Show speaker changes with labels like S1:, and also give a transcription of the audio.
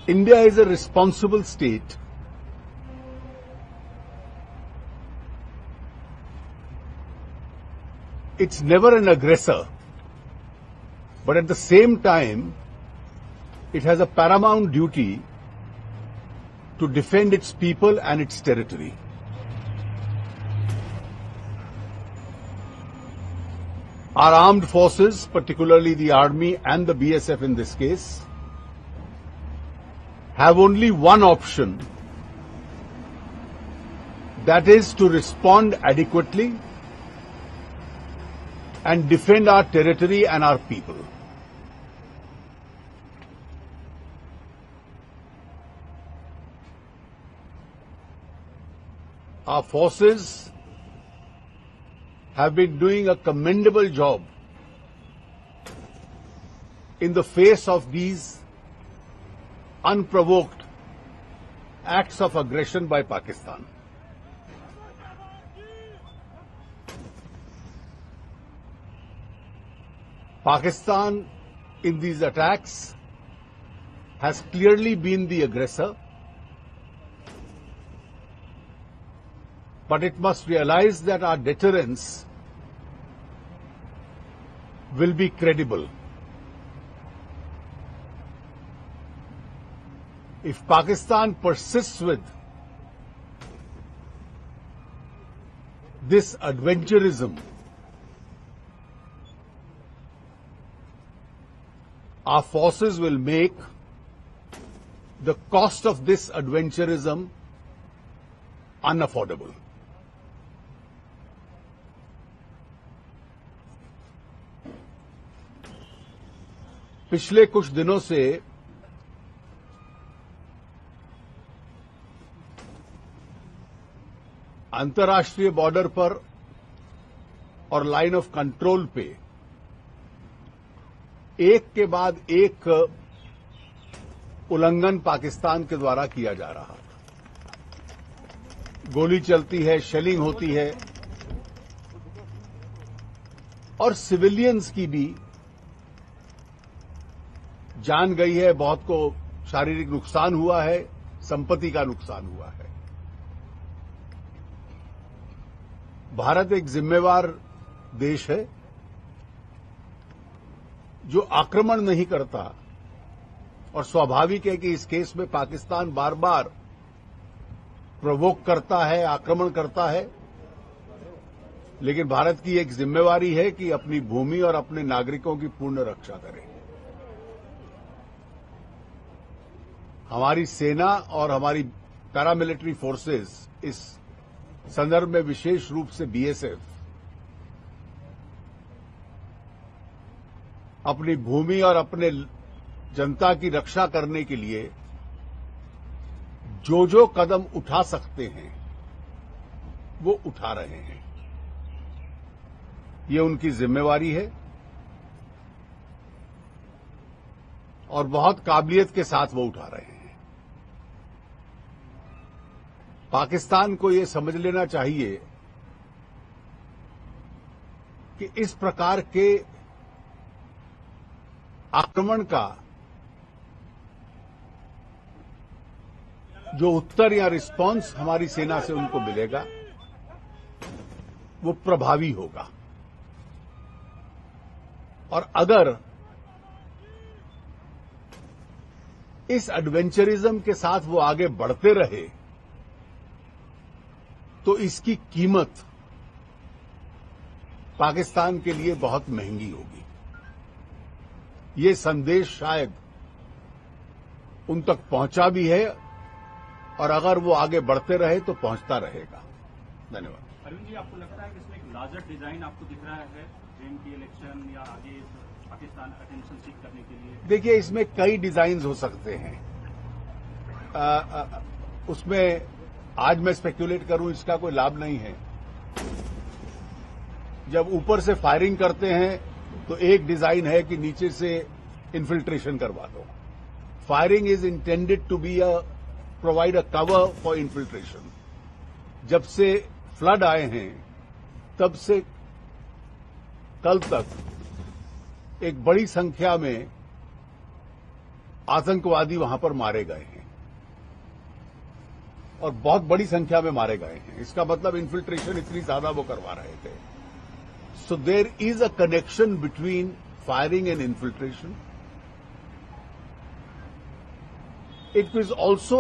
S1: India is a responsible state. It's never an aggressor, but at the same time, it has a paramount duty to defend its people and its territory. Our armed forces, particularly the Army and the BSF in this case, have only one option, that is to respond adequately and defend our territory and our people. Our forces have been doing a commendable job in the face of these unprovoked acts of aggression by Pakistan. Pakistan in these attacks has clearly been the aggressor, but it must realize that our deterrence will be credible. If Pakistan persists with this adventurism, our forces will make the cost of this adventurism unaffordable. पिछले कुछ दिनों से अंतर्राष्ट्रीय border पर और line of control पे एक के बाद एक उल्लंघन पाकिस्तान के द्वारा किया जा रहा था। गोली चलती है, शेलिंग होती है और सिविलियंस की भी जान गई है, बहुत को शारीरिक नुकसान हुआ है, संपत्ति का नुकसान हुआ है। भारत एक जिम्मेवार देश है जो आक्रमण नहीं करता और स्वाभाविक है कि इस केस में पाकिस्तान बार बार प्रोवोक करता है, आक्रमण करता है, लेकिन भारत की एक जिम्मेवारी है कि अपनी भूमि और अपने नागरिकों की पूर्ण रक्षा करे। हमारी सेना और हमारी पैरामिलिट्री फोर्सेस, इस संदर्भ में विशेष रूप से बीएसएफ, अपनी भूमि और अपने जनता की रक्षा करने के लिए जो जो कदम उठा सकते हैं वो उठा रहे हैं। ये उनकी जिम्मेवारी है और बहुत काबिलियत के साथ वो उठा रहे हैं। पाकिस्तान को ये समझ लेना चाहिए कि इस प्रकार के आक्रमण का जो उत्तर या रिस्पांस हमारी सेना से उनको मिलेगा वो प्रभावी होगा। और अगर इस एडवेंचरिज्म के साथ वो आगे बढ़ते रहे तो इसकी कीमत पाकिस्तान के लिए बहुत महंगी होगी। ये संदेश शायद उन तक पहुंचा भी है और अगर वो आगे बढ़ते रहे तो पहुंचता रहेगा। धन्यवाद।
S2: अरविंद जी, आपको लगता है कि इसमें एक लार्जर डिजाइन आपको दिख रहा है जेएनपी इलेक्शन या आगे पाकिस्तान अटेंशन सीख करने के लिए?
S1: देखिए, इसमें कई डिजाइन हो सकते हैं। उसमें आज मैं स्पेक्युलेट करूं इसका कोई लाभ नहीं है। जब ऊपर से फायरिंग करते हैं तो एक डिजाइन है कि नीचे से इन्फिल्ट्रेशन करवा दो। Firing is intended to be provide a cover for infiltration. जब से फ्लड आए हैं तब से कल तक एक बड़ी संख्या में आतंकवादी वहां पर मारे गए हैं और बहुत बड़ी संख्या में मारे गए हैं। इसका मतलब इन्फिल्ट्रेशन इतनी ज्यादा वो करवा रहे थे। So there is a connection between firing and infiltration. It is also